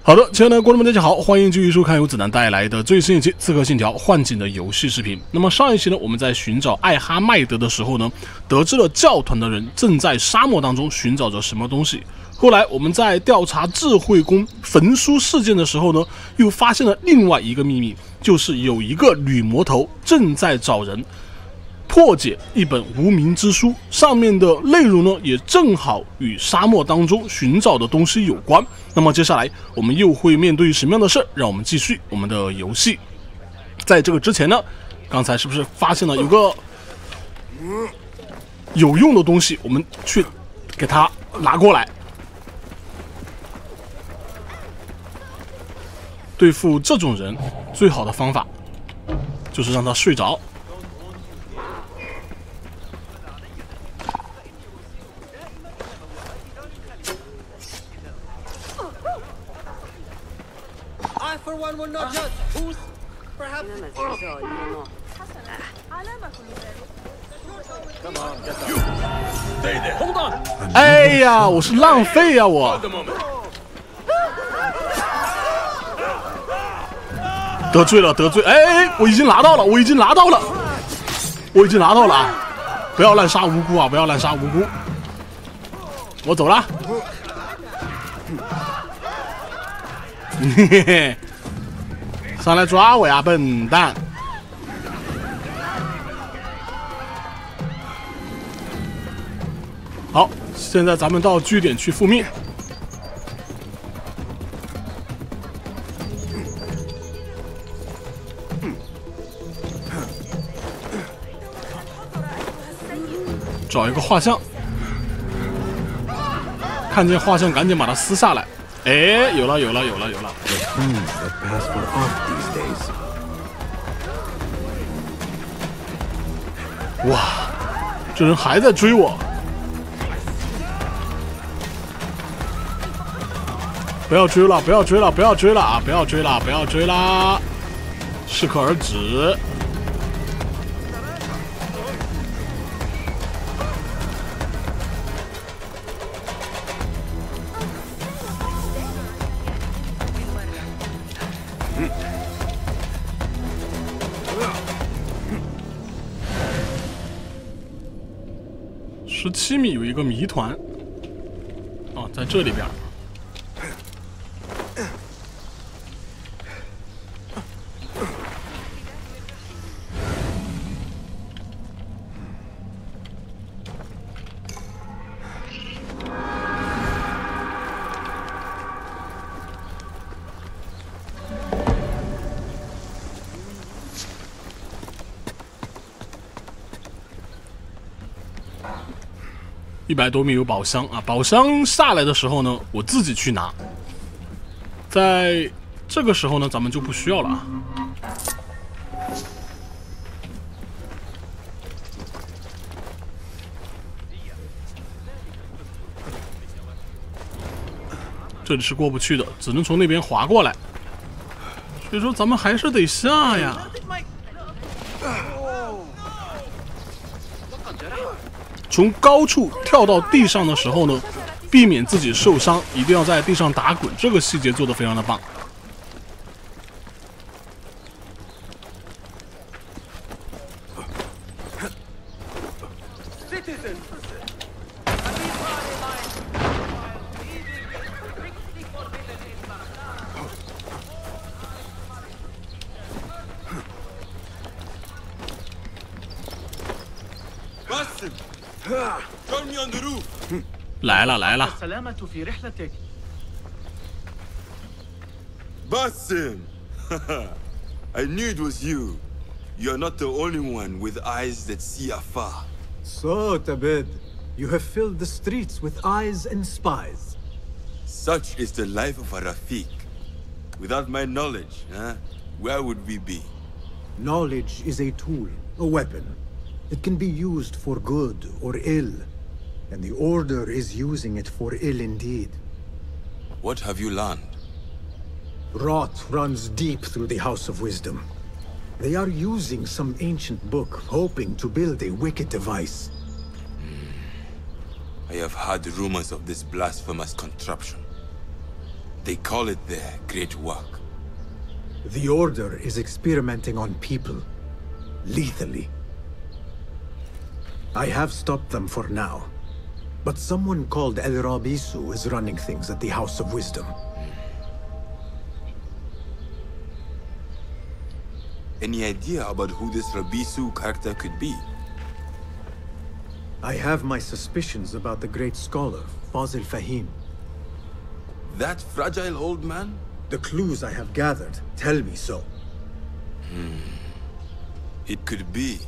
好的，亲爱的观众们，大家好，欢迎继续收看由子楠带来的最新一期《刺客信条：幻景》的游戏视频。那么上一期呢，我们在寻找艾哈迈德的时候呢，得知了教团的人正在沙漠当中寻找着什么东西。后来我们在调查智慧宫焚书事件的时候呢，又发现了另外一个秘密，就是有一个女魔头正在找人破解一本无名之书，上面的内容呢也正好与沙漠当中寻找的东西有关。那么接下来我们又会面对什么样的事？让我们继续我们的游戏。在这个之前呢，刚才是不是发现了有个有用的东西？我们去给它拿过来。对付这种人，最好的方法就是让他睡着。For one will not judge. Who's perhaps? Come on, get up. Stay there. Hold on. 哎呀，我是浪费呀，我。得罪了，得罪！哎，我已经拿到了，我已经拿到了啊！不要滥杀无辜啊！不要滥杀无辜！我走了。嘿嘿嘿。上来抓我呀，笨蛋！好，现在咱们到据点去复命。找一个画像，看见画像赶紧把它撕下来。哎，有了！哇，这人还在追我！不要追了！适可而止。17米有一个谜团，哦，在这里边。100多米有宝箱啊！宝箱下来的时候呢，我自己去拿。在这个时候呢，咱们就不需要了啊。这里是过不去的，只能从那边滑过来。所以说，咱们还是得下呀。从高处跳到地上的时候呢，避免自己受伤，一定要在地上打滚，这个细节做得非常的棒。Join me on the roof. 来了。Basim, I knew it was you. You're not the only one with eyes that see afar. So, Tabid, you have filled the streets with eyes and spies. Such is the life of a Rafiq. Without my knowledge, where would we be? Knowledge is a tool, a weapon. It can be used for good or ill, and the Order is using it for ill indeed. What have you learned? Rot runs deep through the House of Wisdom. They are using some ancient book, hoping to build a wicked device. I have heard rumors of this blasphemous contraption. They call it their great work. The Order is experimenting on people, lethally. I have stopped them for now, but someone called El Rabisu is running things at the House of Wisdom. Any idea about who this Rabisu character could be? I have my suspicions about the great scholar, Fazil Fahim. That fragile old man? The clues I have gathered tell me so. It could be.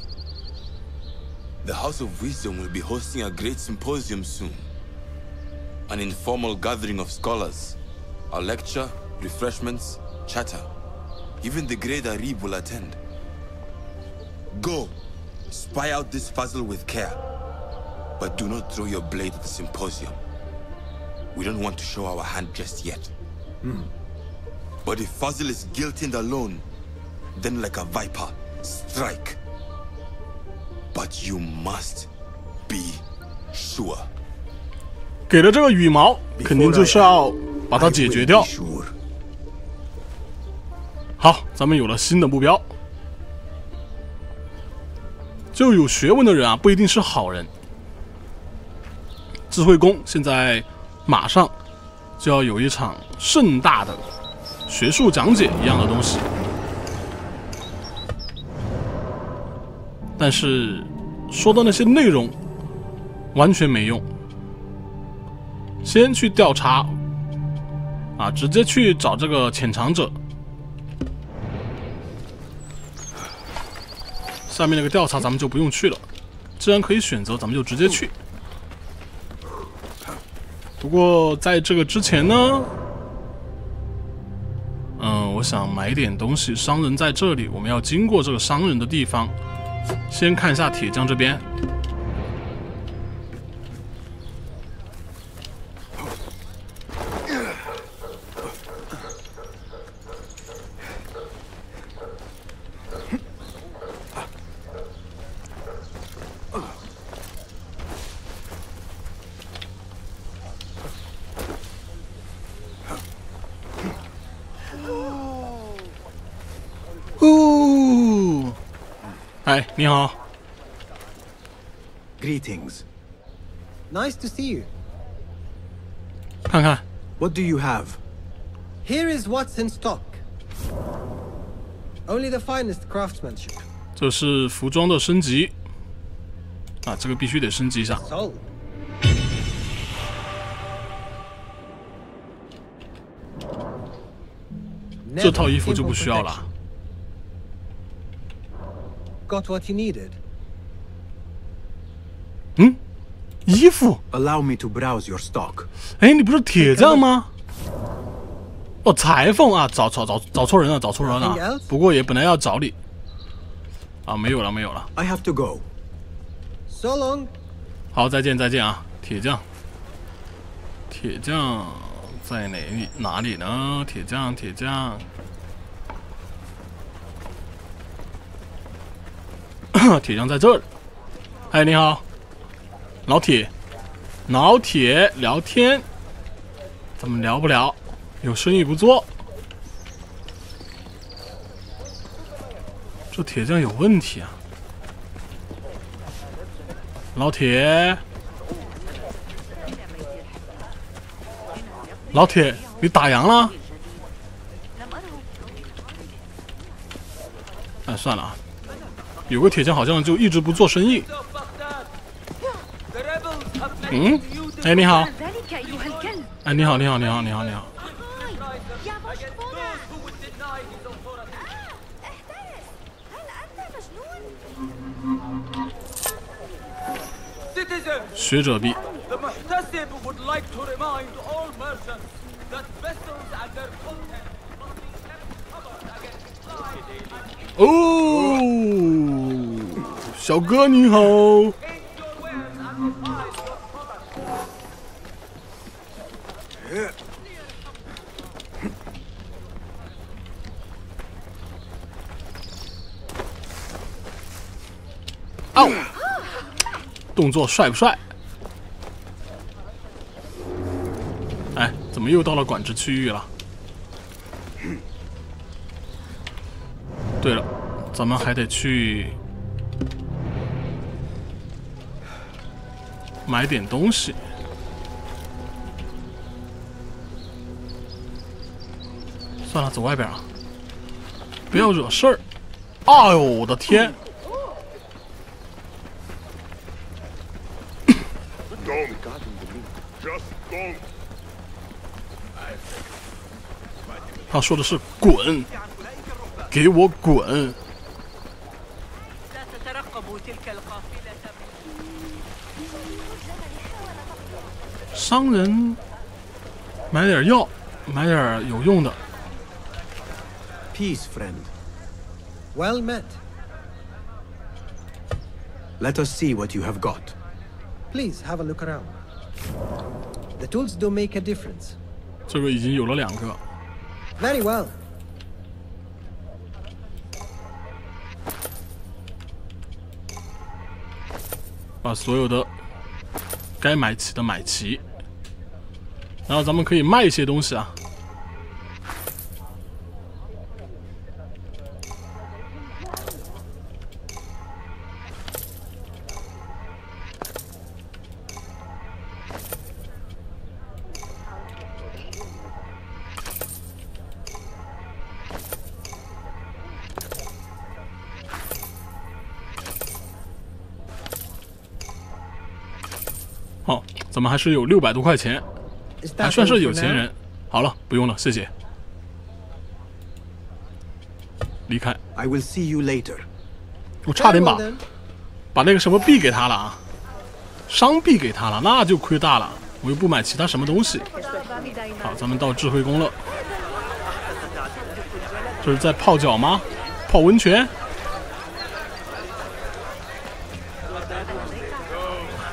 The House of Wisdom will be hosting a great symposium soon. An informal gathering of scholars. A lecture, refreshments, chatter. Even the great Arib will attend. Go, spy out this Fazil with care. But do not throw your blade at the symposium. We don't want to show our hand just yet. But if Fazil is guilty and alone, then like a viper, strike. But you must be sure. 给了这个羽毛，肯定就是要把它解决掉。好，咱们有了新的目标。就有学问的人啊，不一定是好人。智慧宫现在马上就要有一场盛大的学术讲解一样的东西，但是说的那些内容完全没用。先去调查啊，直接去找这个潜藏者。下面那个调查咱们就不用去了，既然可以选择，咱们就直接去。不过在这个之前呢，我想买点东西。商人在这里，我们要经过这个商人的地方，先看一下铁匠这边。哎，你好。Greetings. Nice to see you. 看看 What do you have? Here is what's in stock. Only the finest craftsmanship. 这是服装的升级啊，这个必须得升级一下。 Sold. 这套衣服就不需要了。 Got what you needed. 衣服？ Allow me to browse your stock. 哎，你不是铁匠吗？哦，裁缝啊，找错人了，找错人了。不过也本来要找你。啊，没有了，没有了。 I have to go. So long. 好，再见啊，铁匠。铁匠在哪里呢？铁匠。铁匠在这儿。哎，你好，老铁聊天，咱们聊不聊？有生意不做。这铁匠有问题啊！老铁，你打烊了？哎，算了啊。 有个铁匠好像就一直不做生意。哎，你好。哎，你好。学者币。哦，小哥你好。哦，动作帅不帅？哎，怎么们又到了管制区域了。对了，咱们还得去买点东西。算了，走外边啊，不要惹事儿。哎呦，我的天！ 他说的是滚，给我滚！商人，买点药，买点有用的。 Peace, friend. Well met. Let us see what you have got. Please have a look around. The tools do make a difference. 这个已经有了2个。 Very well. 把所有的该买齐的买齐，然后咱们可以卖一些东西啊。好，咱们还是有600多块钱，还算是有钱人。好了，不用了，谢谢。离开。 I will see you later. 我差点把那个什么币给他了啊，商币给他了，那就亏大了。我又不买其他什么东西。好，咱们到智慧宫了。这是在泡脚吗？泡温泉？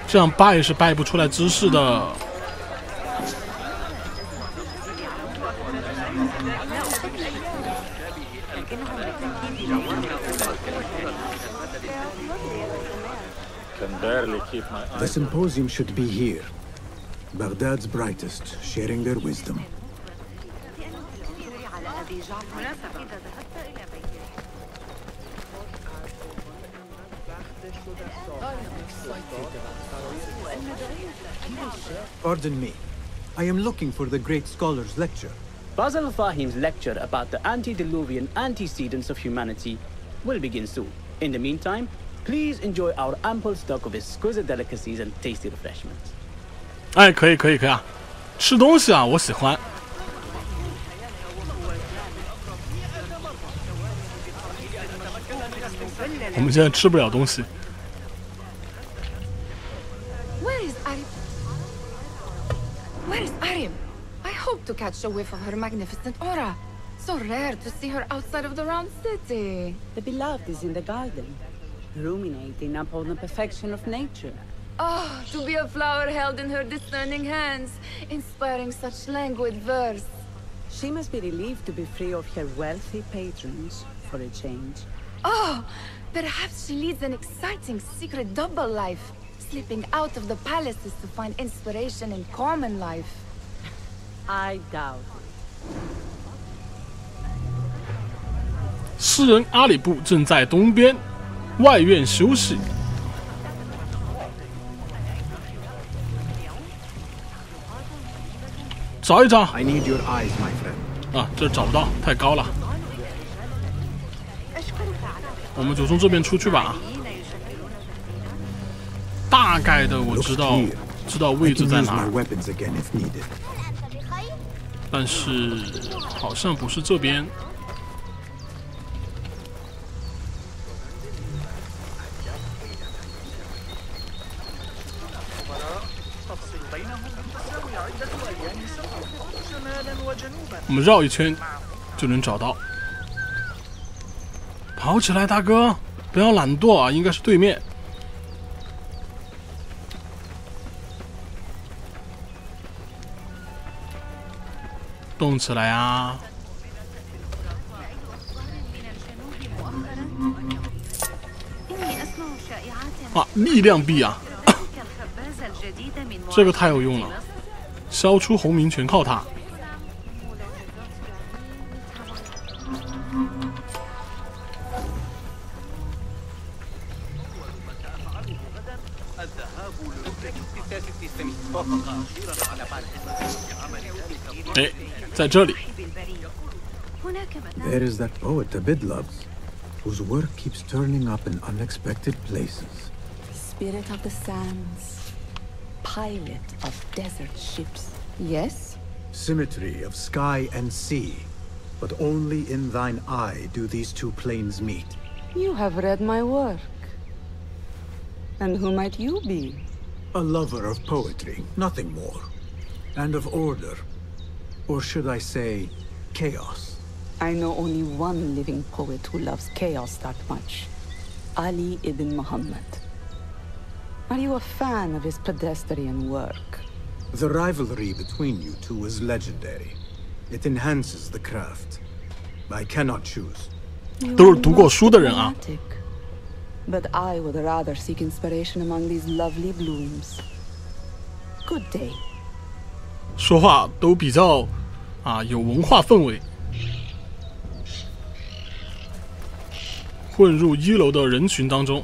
这样拜是拜不出来知识的。 The symposium should be here. Baghdad's brightest, sharing their wisdom. Pardon me. I am looking for the great scholar's lecture. Basil Fahim's lecture about the antediluvian antecedents of humanity will begin soon. In the meantime, please enjoy our ample stock of exquisite delicacies and tasty refreshments. 哎，可以啊，吃东西啊，我喜欢。我们现在吃不了东西。 Where is Arim? I hope to catch a whiff of her magnificent aura. So rare to see her outside of the round city. The beloved is in the garden, ruminating upon the perfection of nature. Oh, to be a flower held in her discerning hands, inspiring such languid verse. She must be relieved to be free of her wealthy patrons, for a change. Oh, perhaps she leads an exciting secret double life, slipping out of the palaces to find inspiration in common life. I doubt it. 诗人阿里布正在东边外院休息。找一找。 I need your eyes, my friend. 啊，这找不到，太高了。我们就从这边出去吧。大概的我知道位置在哪儿，但是好像不是这边。我们绕一圈就能找到。跑起来，大哥，不要懒惰啊！应该是对面。 动起来啊！啊，力量币啊！这个太有用了，消除红名全靠它。哎，在这里。 There is that poet Abid loves, whose work keeps turning up in unexpected places. Spirit of the sands, pilot of desert ships. Yes? Symmetry of sky and sea, but only in thine eye do these two planes meet. You have read my work. And who might you be? A lover of poetry, nothing more. And of order. Or should I say, chaos. I know only one living poet who loves chaos that much. Ali ibn Muhammad. Are you a fan of his pedestrian work? The rivalry between you two is legendary. It enhances the craft. I cannot choose. 都是读过书的人啊。 But I would rather seek inspiration among these lovely blooms. Good day. 说话都比较有文化氛围。混入一楼的人群当中。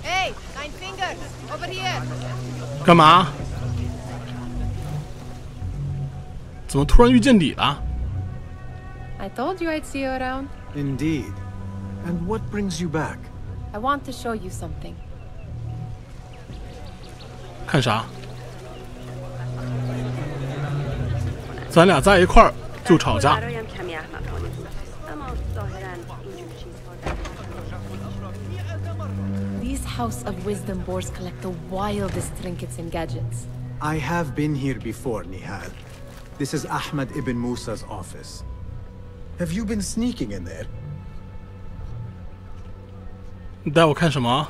Hey, 9 fingers, over here. 干嘛？怎么突然遇见你了？ I told you I'd see you around. Indeed. And what brings you back? I want to show you something. 看啥？咱俩在一块儿就吵架。 These House of Wisdom boars collect the wildest trinkets and gadgets. I have been here before, Nihal. This is Ahmed ibn Musa's office. Have you been sneaking in there? 你带我看什么？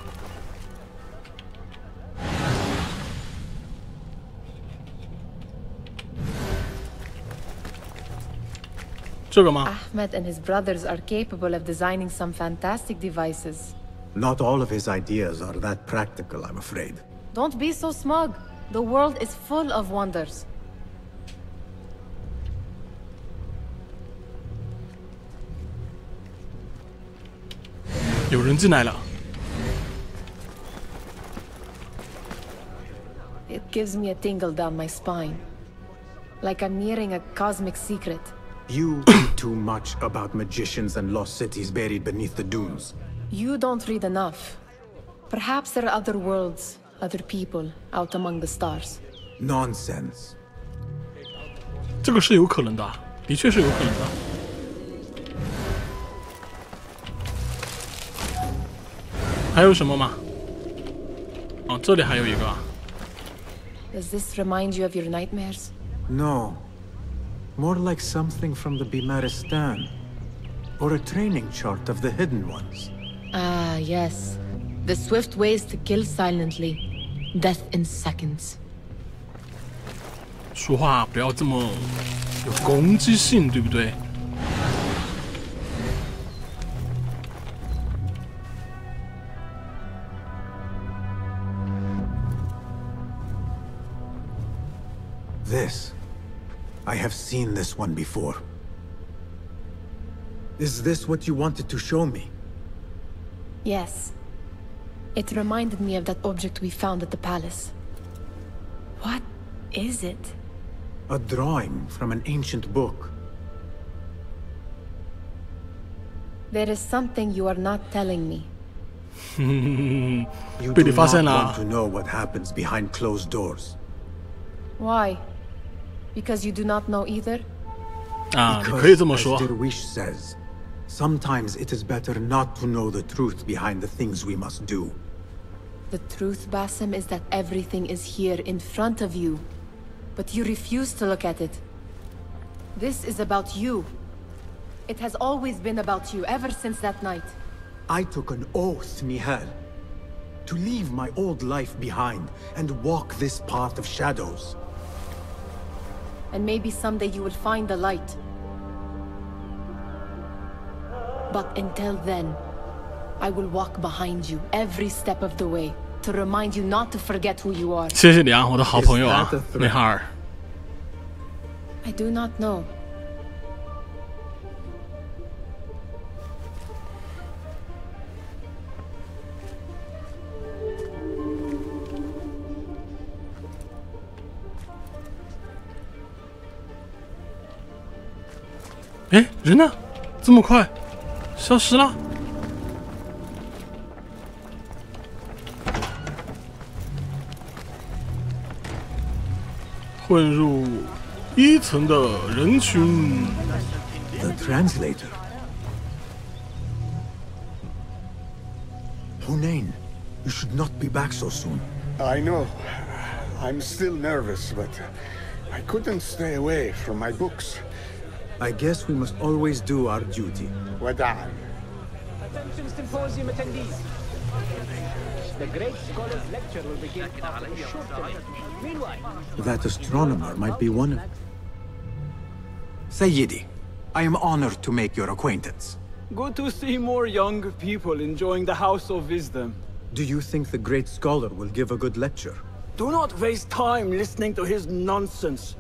这个吗？ Ahmed and his brothers are capable of designing some fantastic devices. Not all of his ideas are that practical, I'm afraid. Don't be so smug. The world is full of wonders. 有人进来了。 It gives me a tingle down my spine. Like I'm nearing a cosmic secret. You read too much about magicians and lost cities buried beneath the dunes. You don't read enough. Perhaps there are other worlds, other people, out among the stars. Nonsense. 这个是有可能的，的确是有可能的。还有什么吗？哦，这里还有一个啊。 Does this remind you of your nightmares? No. More like something from the Bimaristan. Or a training chart of the hidden ones. Ah, yes. The swift ways to kill silently. Death in seconds. 说话不要这么有攻击性，对不对？ This. I have seen this one before. Is this what you wanted to show me? Yes. It reminded me of that object we found at the palace. What is it? A drawing from an ancient book. There is something you are not telling me. You 被 do 你发现 not 了 want to know what happens behind closed doors. Why? Because you do not know either? 啊，你可以这么 As 说。 Derwish says, sometimes it is better not to know the truth behind the things we must do. The truth, Basim, is that everything is here in front of you. But you refuse to look at it. This is about you. It has always been about you, ever since that night. I took an oath, Nihal, to leave my old life behind and walk this path of shadows. And maybe someday you will find the light. But until then, I will walk behind you every step of the way to remind you not to forget who you are. 谢谢你啊，我的好朋友啊，内哈尔。I do not know. 哎，人呢？这么快，消失了？混入一层的人群。The translator. Hunain, you should not be back so soon. I know. I'm still nervous, but I couldn't stay away from my books. I guess we must always do our duty. Wada'an. Attention symposium attendees. The great scholar's lecture will begin after a short time. Meanwhile, That astronomer might be one of... Sayyidi, I am honored to make your acquaintance. Good to see more young people enjoying the House of Wisdom. Do you think the great scholar will give a good lecture? Do not waste time listening to his nonsense.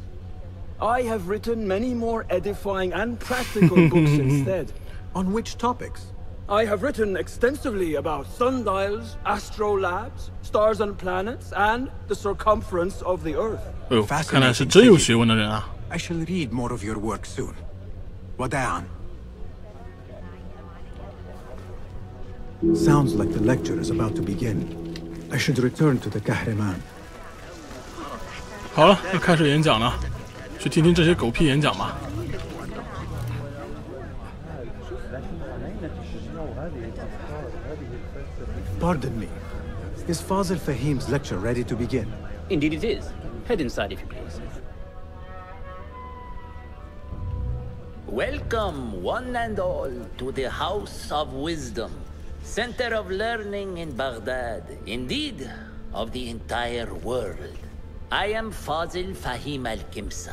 I have written many more edifying and practical books instead. On which topics? I have written extensively about sundials, astrolabes, stars and planets, and the circumference of the Earth. 哎呦，看来是真有学问的人啊！ I shall read more of your work soon. Wada'an. Sounds like the lecture is about to begin. I should return to the Kahraman. 好了，要开始演讲了，去听听这些狗屁演讲吧。 Pardon me. Is Fazil Fahim's lecture ready to begin? indeed it is. Head inside if you please. Welcome, one and all, to the House of Wisdom, center of learning in Baghdad, indeed, of the entire world. I am Fazil Fahim al-Kimsa,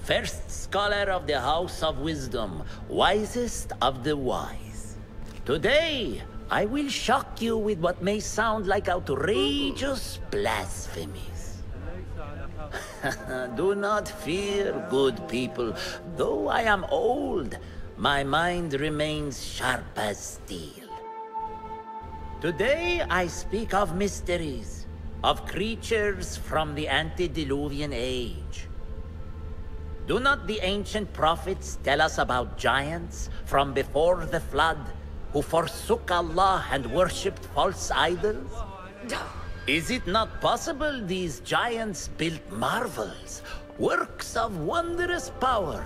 first scholar of the House of Wisdom, wisest of the wise. Today, I will shock you with what may sound like outrageous blasphemies. Do not fear, good people. Though I am old, my mind remains sharp as steel. Today I speak of mysteries, of creatures from the antediluvian age. Do not the ancient prophets tell us about giants from before the flood who forsook Allah and worshipped false idols? Is it not possible these giants built marvels, works of wondrous power,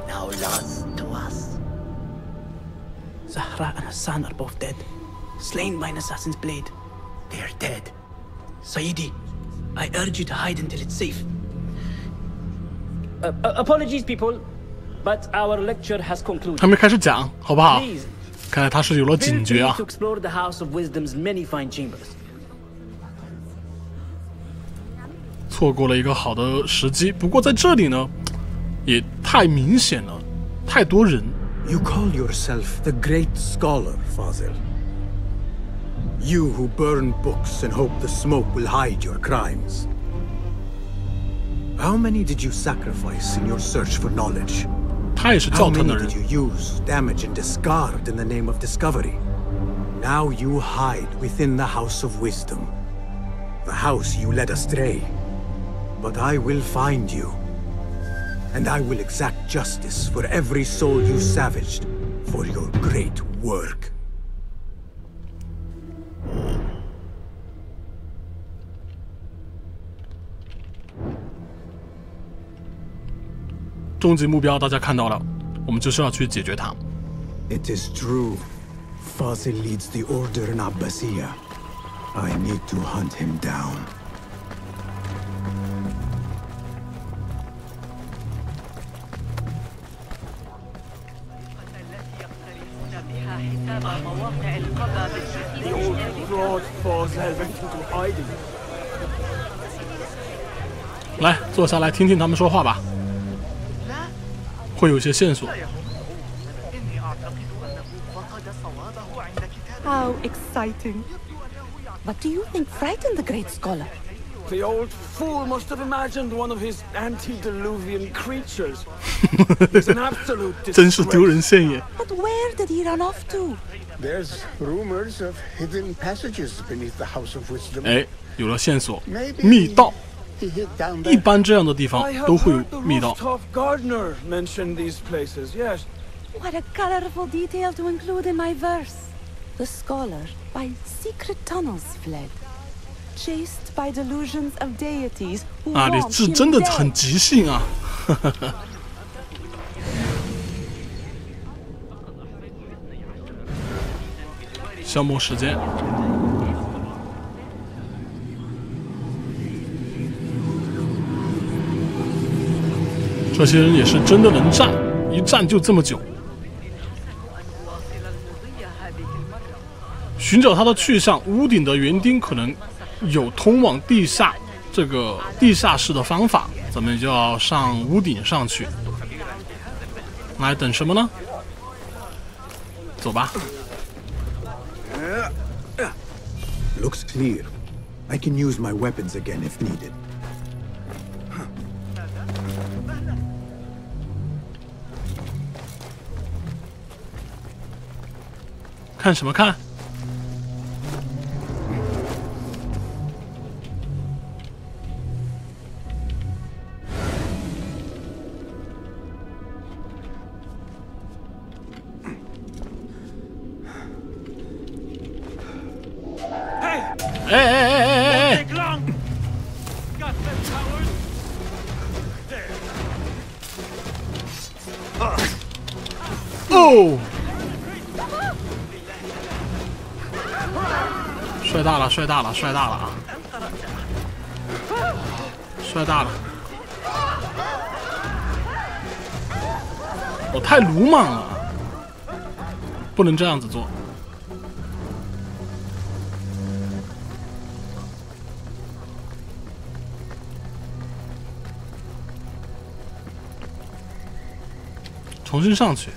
now lost to us? Zahra and Hassan are both dead, slain by an assassin's blade. They are dead. Sayyidi, I urge you to hide until it's safe. Apologies, people, but our lecture has concluded. 还没开始讲，好不好？ Please, 看来他是有了 feel 警觉 free 啊 to。explore the House of Wisdom's many fine chambers. 错过了一个好的时机，不过在这里呢，也太明显了，太多人。 You call yourself the great scholar, Fazil. You who burn books and hope the smoke will hide your crimes. How many did you sacrifice in your search for knowledge? 他也是 How 教团 many 的人 did，you use, damage, and discard in the name of discovery? Now you hide within the House of Wisdom. The house you led astray. But I will find you. And I will exact justice for every soul you savaged for your great work. 终极目标大家看到了，我们就是要去解决它。 It is true. Fazil leads the order in Abbasiyah. I need to hunt him down. The old fraud Fazil went into hiding. 来，坐下来听听他们说话吧，会有一些线索。How exciting. What do you think frightened the great scholar? The old fool must have imagined one of his antediluvian creatures. He's an absolute 真是丢人现眼。 But where did he run off to? There's rumors of hidden passages beneath the House of Wisdom. 哎，有了线索，密道。 He hid down 一 there. 般这样的地方 I have 都会有 heard the 密道。 rooftop gardener mention these places, yes. What a colorful detail to include in my verse. The scholar by secret tunnels fled, chased by delusions of deities who 啊，你 want 是 him 真的 dead. 很即兴啊！消磨时间。这些人也是真的能站，一站就这么久。寻找他的去向，屋顶的园丁可能有通往地下这个地下室的方法，咱们就要上屋顶上去。来，等什么呢？走吧。 Looks clear. I can use my weapons again if needed. 看什么看？哎！哦！ 帅大了，帅大了，帅大了啊！帅大了！我太鲁莽了，不能这样子做。重新上去。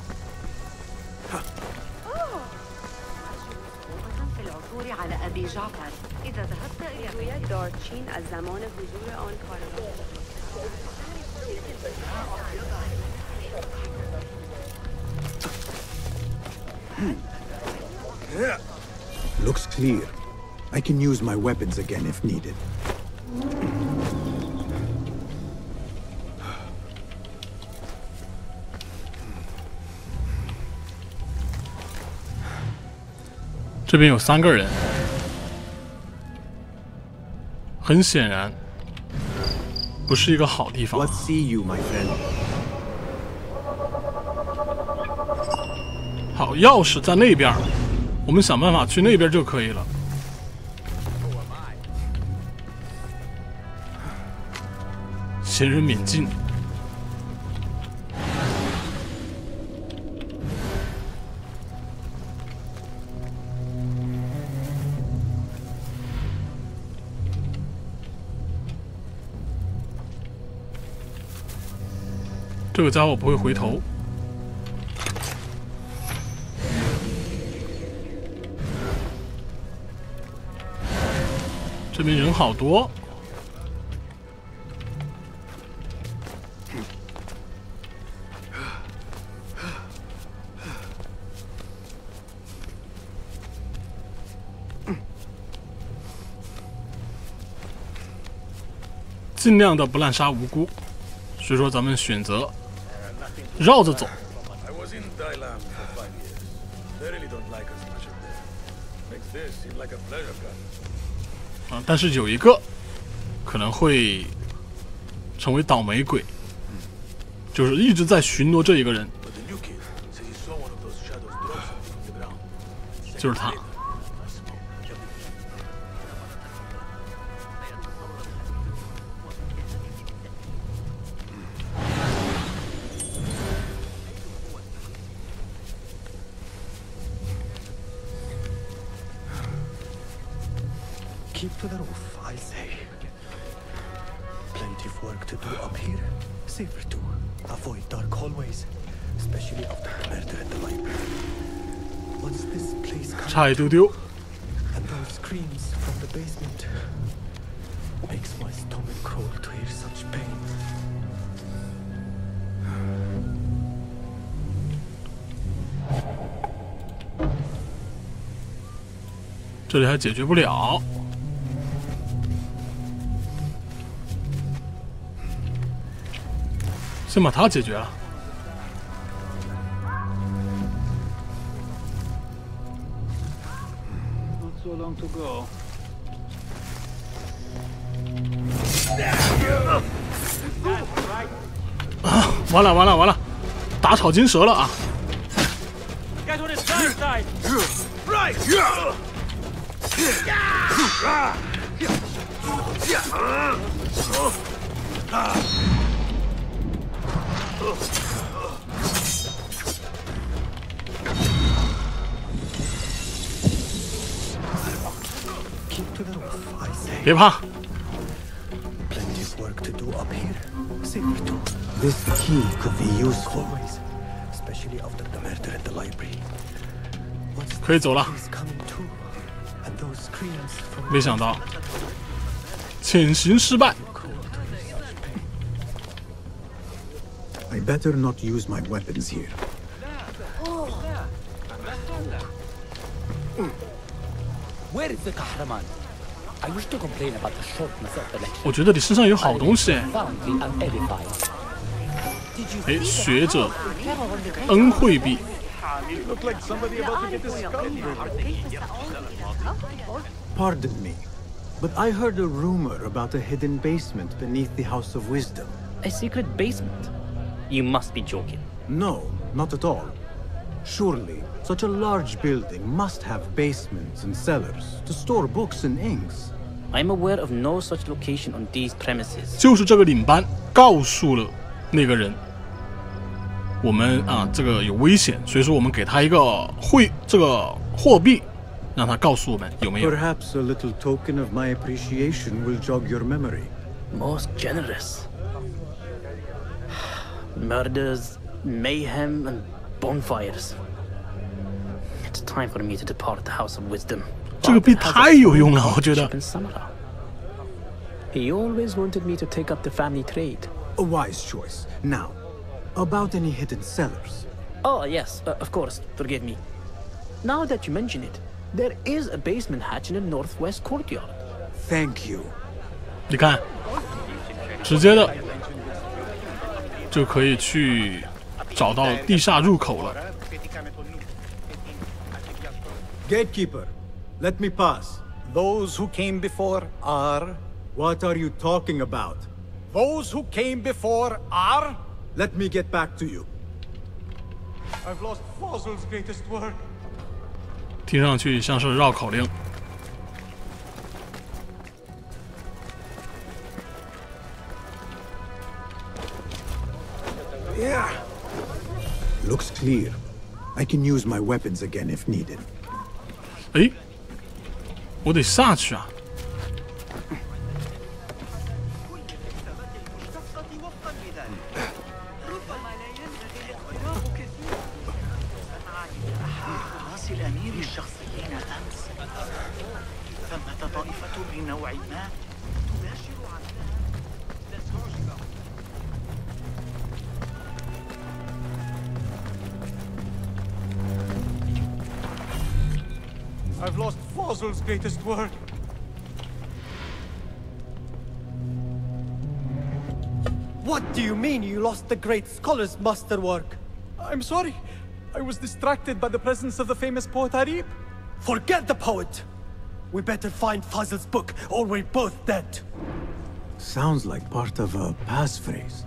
جعفر إذا ذهبت إلى دارتشين الزمان حضور آن کارگاه Looks clear. I can use my weapons again if needed. 这边有3个人，很显然不是一个好地方。 What see you, my friend? 好，钥匙在那边，我们想办法去那边就可以了。闲人免进。 这个家伙不会回头。这边人好多。尽量的不滥杀无辜，所以说咱们选择 绕着走。啊，但是有一个可能会成为倒霉鬼，就是一直在巡逻这一个人，就是他。 Keep to the roof, I say. Plenty of work to do up here. Safer too. Avoid dark hallways, especially after the murder at the library. 差一丢丢。 And those screams from the basement makes my stomach crawl to hear such pain. 这里还解决不了。先把它解决了。 So long to go. 啊！完了完了完了，打草惊蛇了啊！ Get on his side. Right. Keep to the roof, I say. 别怕， Plenty of work to do up here. Safer too. This key could be useful, especially after the murder at the library. What's 可以走了。 is coming too? And those screams from 没想到，潜行失败。 I better not use my weapons here. Where is the Kahraman? I wish to complain about the shortness of the lecture. 我觉得你身上有好东西哎。 Profoundly unedifying. 哎，学者恩惠币。 Look like somebody about to get discovered. Pardon me, but I heard a rumor about a hidden basement beneath the House of Wisdom. A secret basement? You must be joking. No, not at all. Surely, such a large building must have basements and cellars to store books and inks. I am aware of no such location on these premises. 就是这个领班告诉了那个人，我们啊这个有危险，所以说我们给他一个货币，让他告诉我们有没有。 Perhaps a little token of my appreciation will jog your memory. Most generous. Murders, mayhem, and bonfires. It's time for me to depart the House of Wisdom. 这个币太有用了，我觉得。 He always wanted me to take up the family trade. A wise choice. Now, about any hidden cellars. Oh, yes, of course. Forgive me. Now that you mention it, there is a basement hatch in the northwest courtyard. Thank you. 你看，直接的就可以去找到地下入口了。 Gatekeeper, let me pass. Those who came before are... What are you talking about? Those who came before are... Let me get back to you. I've lost Fossil's greatest work. 听上去像是绕口令。 Yeah. Looks clear. I can use my weapons again if needed. 哎，我得下去啊！ الأمير الشخصيين أمس ثمة طائفة من نوع ما تباشر I've lost Fossil's greatest work. What do you mean you lost the great scholar's masterwork? I'm sorry. I was distracted by the presence of the famous poet Arib. Forget the poet! We better find Fazl's book, or we're both dead. Sounds like part of a passphrase.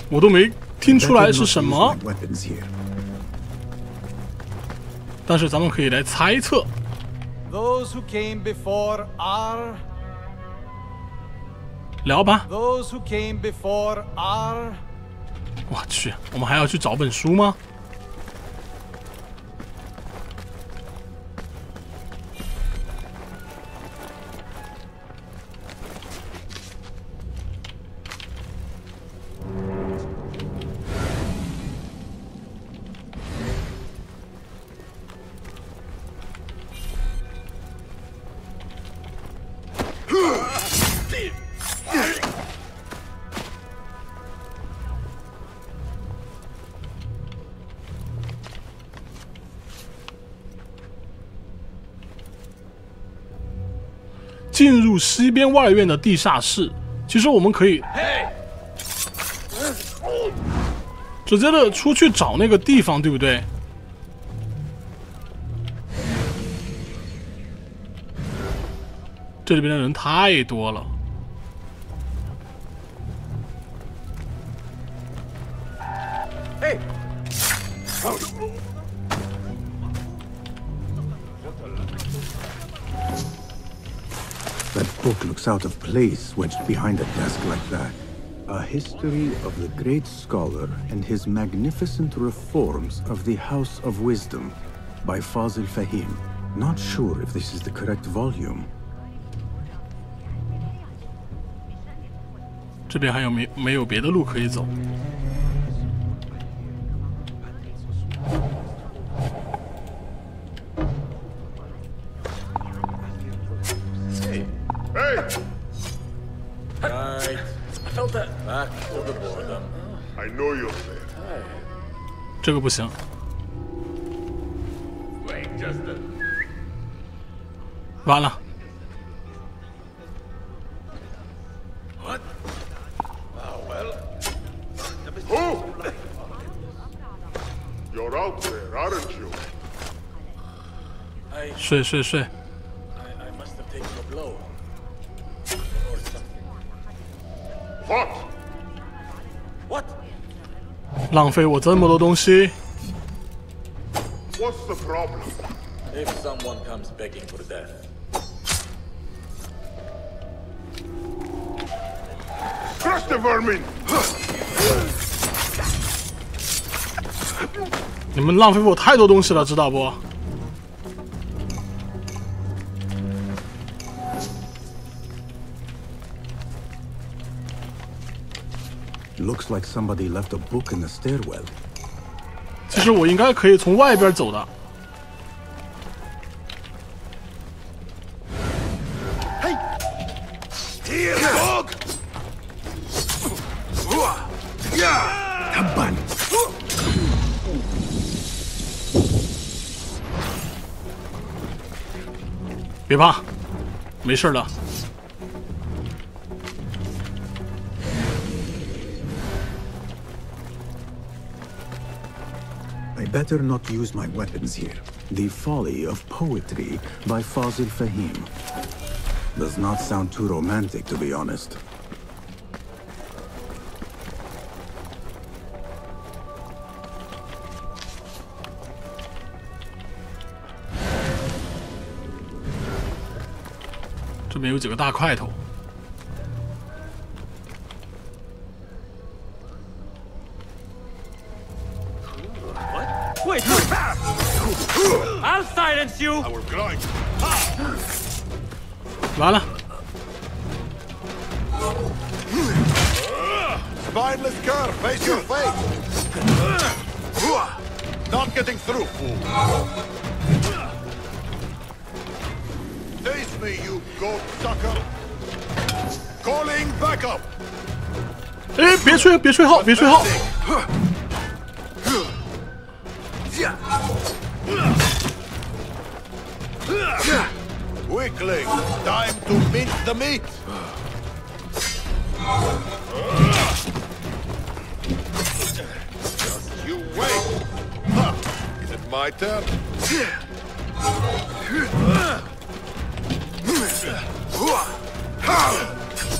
我都没听出来是什么，但是咱们可以来猜测。 Those who came before are... 聊吧。 Those who came before are... 我去，我们还要去找本书吗？进入西边外院的地下室。其实我们可以直接的出去找那个地方，对不对？这里边的人太多了。Hey! That book looks out of place wedged behind a desk like that. A history of the great scholar and his magnificent reforms of the House of Wisdom by Fazil Fahim. Not sure if this is the correct volume. 这边还有没有别的路可以走？ Right. I felt that. Back to the boredom. I know you're there. 这个不行。 Wait, Justin. 完了。 What? Oh, well. Who? You're out there, aren't you? 睡睡睡。 I must have taken a blow. Or something. What? What? 浪费我这么多东西。 What's the problem? If someone comes begging for death. Crush the vermin! 你们浪费我太多东西了，知道不？ Looks like somebody left a book in the stairwell. 其实我应该可以从外边走的。 Hey! Here, dog! Taban! 别怕，没事的。 I better not use my weapons here. The Folly of Poetry by Fazil Fahim. Does not sound too romantic, to be honest. "这边有几个大块头。 Wait! I'll silence you! Our grind. 完了， Spineless cur, face your fate! Not getting through, fool! Face me, you goat sucker! Calling backup! 哎，别吹，别吹号，别吹号！ Weakling, time to mince the meat! Just you wait! Huh. Is it my turn?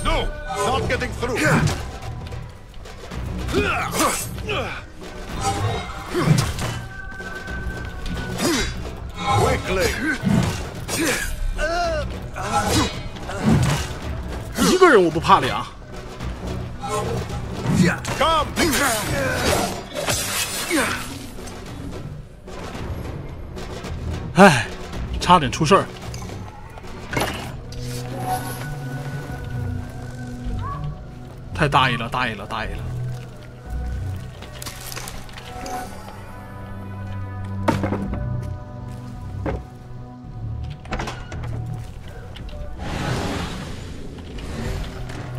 No! Not getting through! Weakling! 一个人我不怕了呀。 Come! 唉，差点出事儿。太大意了，大意了，大意了。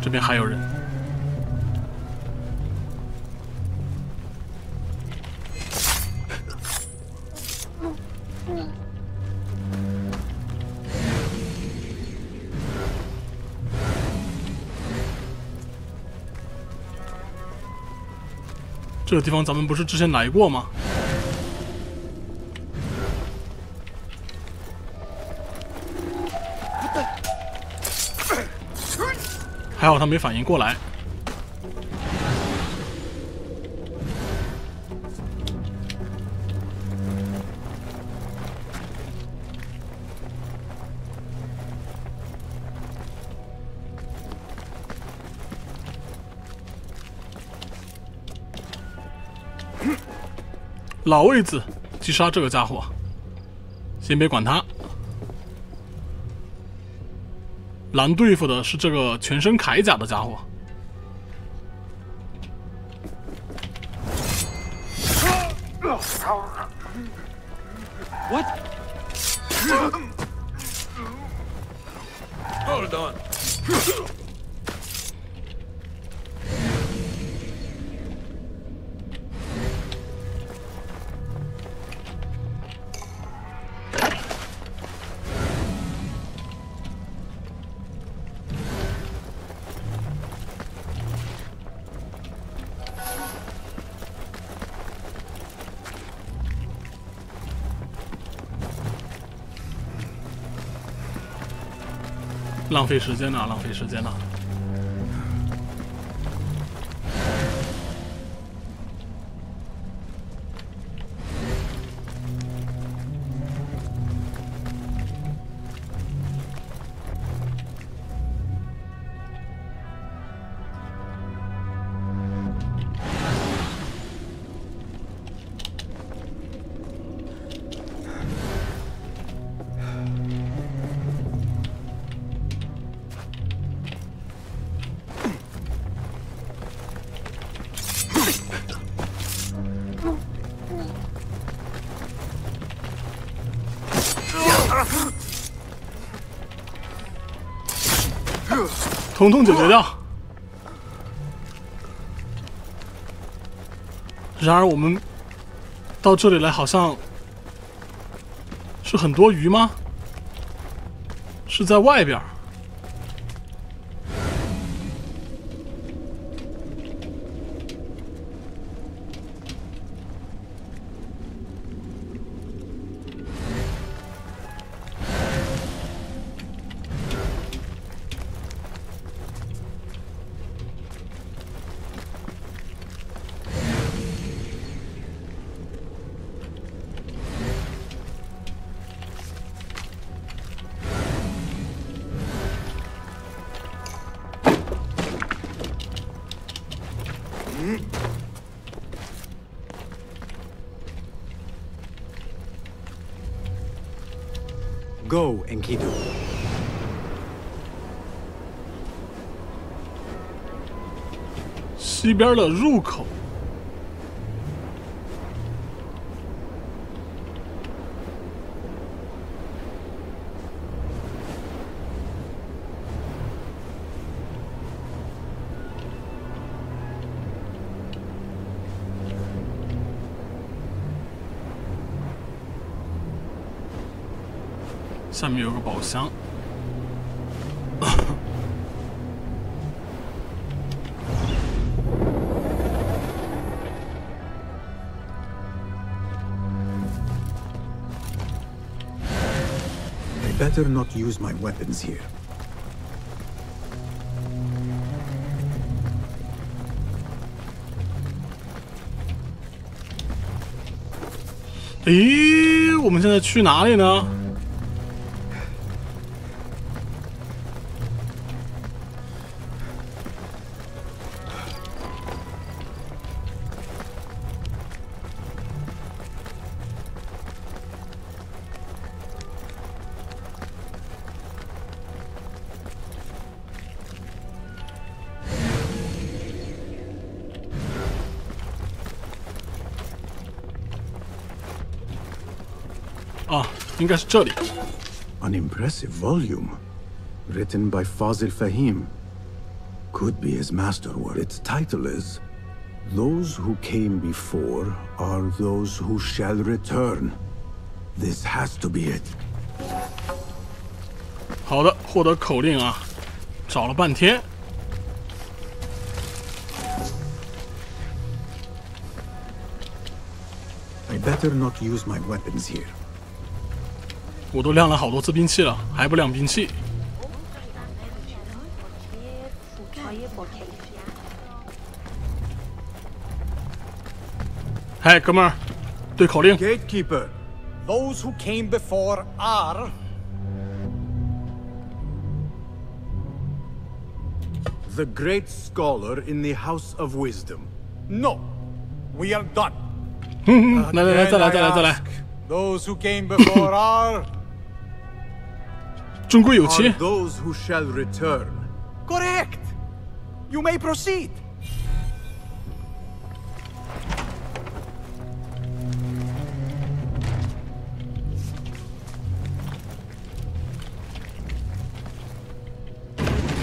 这边还有人。这个地方咱们不是之前来过吗？还好他没反应过来。老位子，击杀这个家伙。先别管他。蓝对付的是这个全身铠甲的家伙。What? Hold on. 浪费时间了，浪费时间了。统统解决掉。然而我们到这里来，好像是很多鱼吗？是在外边。Go, Enkidu. 西边的入口。下面有个宝箱。I better not use my weapons here. 咦，我们现在去哪里呢？啊，应该是这里。An impressive volume, written by Fazil Fahim. Could be his masterwork. Its title is, "Those who came before are those who shall return." This has to be it. 好的，获得口令啊，找了半天。I better not use my weapons here. 我都亮了好多次兵器了，还不亮兵器？嗨，哥们儿，对口令。Gatekeeper, Those who came before are... the great scholar in the House of Wisdom. No, we are done. 来，再来。 Those who came before are... 中规有期。 Those who shall return. Correct. You may proceed.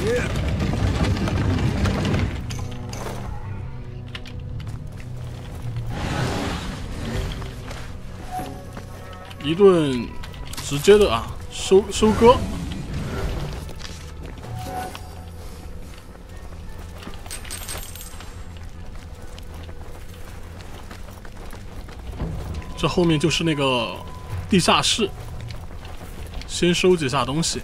Yeah. 一顿直接的啊，收割。这后面就是那个地下室，先收集下东西。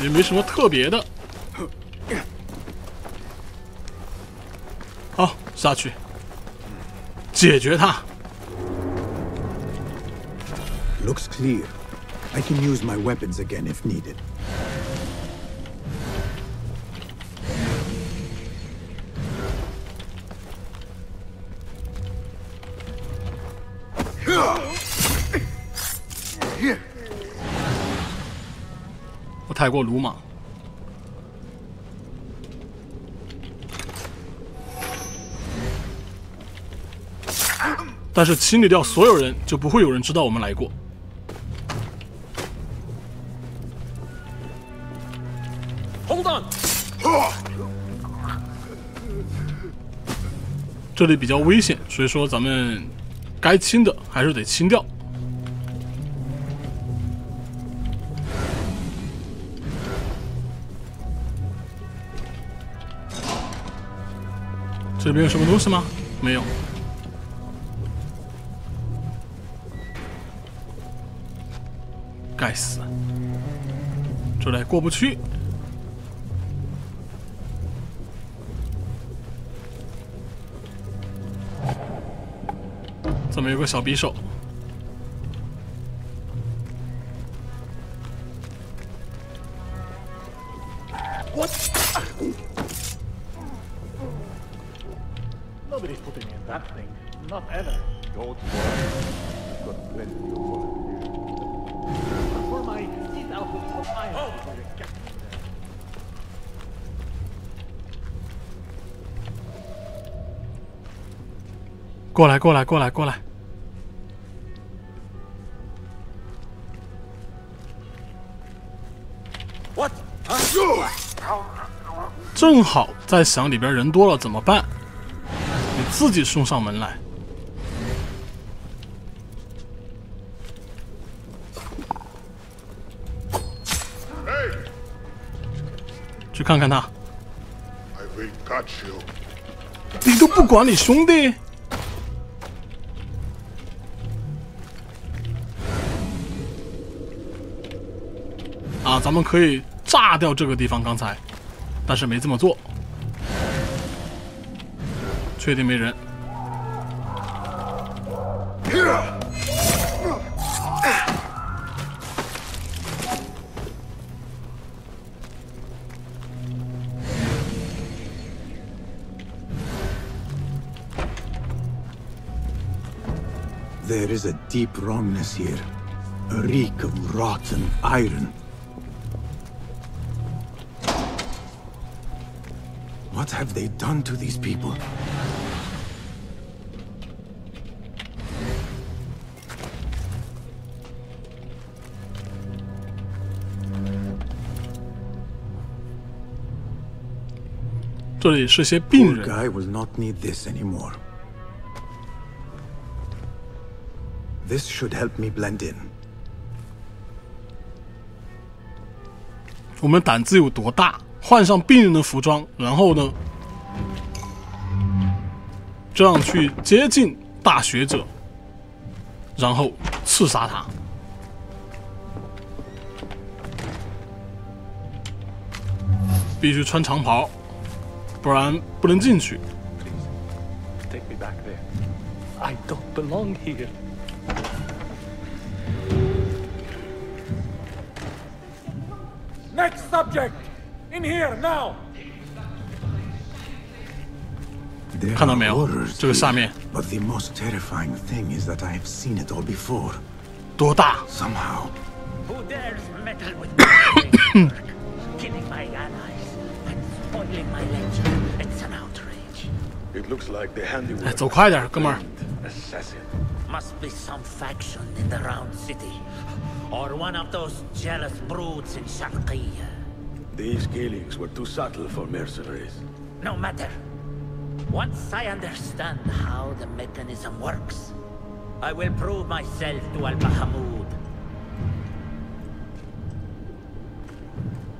也没什么特别的。好，下去解决它。 Looks clear. I can use my weapons again if needed. Here. 我太过鲁莽。但是清理掉所有人，就不会有人知道我们来过。 Hold on. 这里比较危险，所以说咱们该清的还是得清掉。这边有什么东西吗？没有。该死，这里过不去。 这么有个小匕首，What? Nobody's putting in that thing. Not ever. Don't worry. I've got plenty of volunteers. For my 10,000 过来，过来，过来，过来！正好在想里边人多了怎么办？你自己送上门来。去看看他。你都不管你兄弟？ 啊，咱们可以炸掉这个地方，刚才，但是没这么做。确定没人。There is a deep wrongness here, a reek of rotten iron. What have they done to these people? Poor guy will not need this anymore. This should help me blend in. 我们胆子有多大？换上病人的服装，然后呢，这样去接近大学者，然后刺杀他。必须穿长袍，不然不能进去。Take me back there. I don't belong here. Next subject! In here, now! 看到没有？这个下面。 But the most terrifying thing is that I have seen it all before. 多大 ？Somehow. Who dares meddle with my killing my allies and spoiling my lecture? It's an outrage. It looks like the handiwork. 哎，走快点，哥们儿。 Assassin. Must be some faction in the Round City, or one of those jealous broods in Sharqiyya. These killings were too subtle for mercenaries. No matter. Once I understand how the mechanism works, I will prove myself to Al-Mahamud.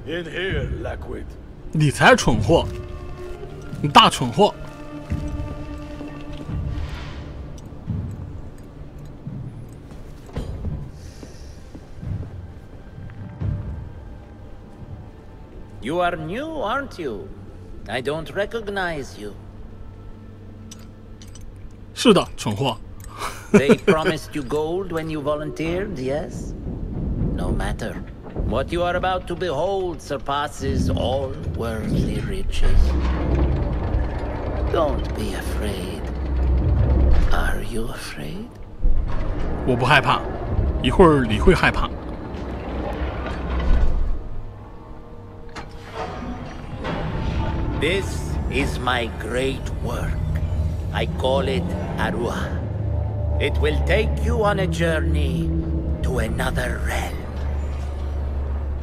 In here, Lackwit. 你才蠢货，你大蠢货！ You are new, aren't you? I don't recognize you. 是的，蠢货。 They promised you gold when you volunteered, yes? No matter. What you are about to behold surpasses all worldly riches. Don't be afraid. Are you afraid? 我不害怕，一会儿你会害怕。 This is my great work. I call it Arua. It will take you on a journey to another realm.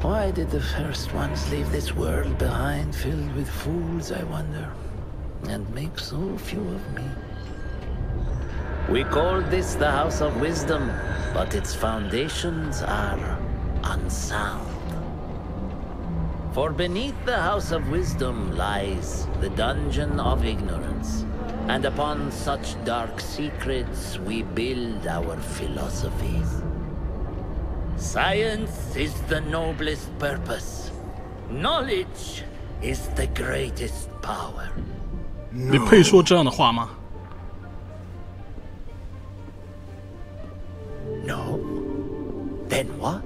Why did the first ones leave this world behind filled with fools, I wonder, and make so few of me? We called this the House of Wisdom, but its foundations are unsound. For beneath the House of Wisdom lies the Dungeon of Ignorance, and upon such dark secrets we build our philosophies. Science is the noblest purpose. Knowledge is the greatest power. 你配说这样的话吗？ No? Then what?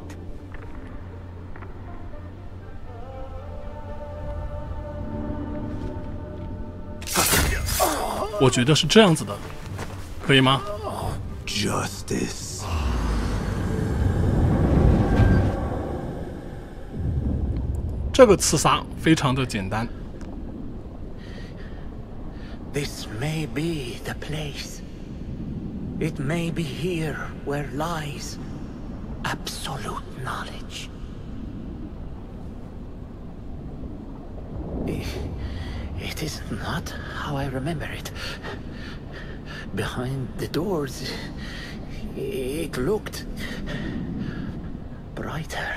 我觉得是这样子的，可以吗 ？Justice。这个刺杀非常的简单。This may be the place. It may be here where lies absolute knowledge. It is not how I remember it. Behind the doors, it looked brighter.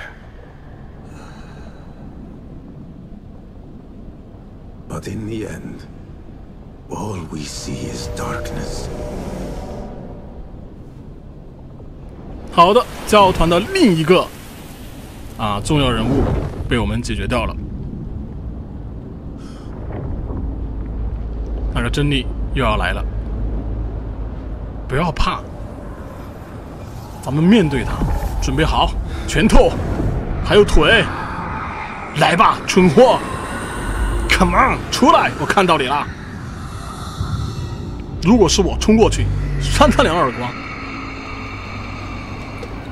But in the end, all we see is darkness. 好的，教团的另一个重要人物被我们解决掉了。 那个真理又要来了，不要怕，咱们面对他，准备好，拳头，还有腿，来吧，蠢货 ，Come on， 出来，我看到你了。如果是我冲过去，扇他2耳光，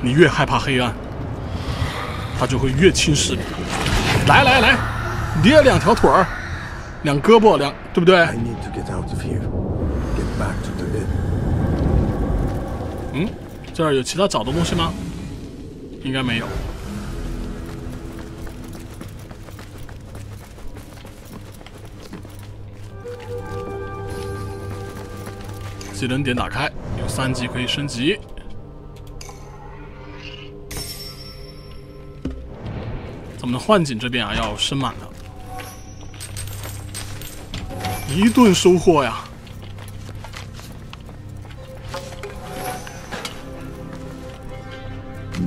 你越害怕黑暗，他就会越轻视你。来来来，捏2条腿儿。 2胳膊对不对？ I need to get out of here. Get back to the inn. 嗯，这儿有其他找的东西吗？应该没有。技能点打开，有3级可以升级。们的幻景这边啊要升满了，一顿收获呀。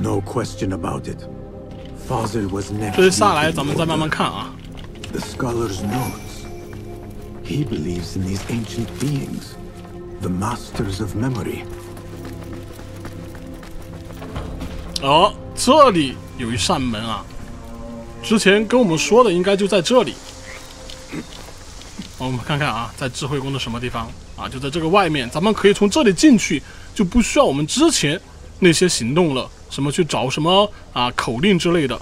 No question about it. Father was next. 这下来咱们再慢慢看啊。 The scholar's notes. He believes in these ancient beings, the masters of memory. 哦，这里有一扇门啊，之前跟我们说的应该就在这里。我们看看啊，在智慧宫的什么地方啊？就在这个外面，咱们可以从这里进去，就不需要我们之前那些行动了。 什么去找什么啊口令之类的。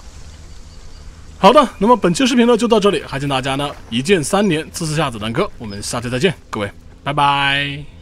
好的，那么本期视频呢就到这里，还请大家呢一键3连支持下子南哥，我们下期再见，各位，拜拜。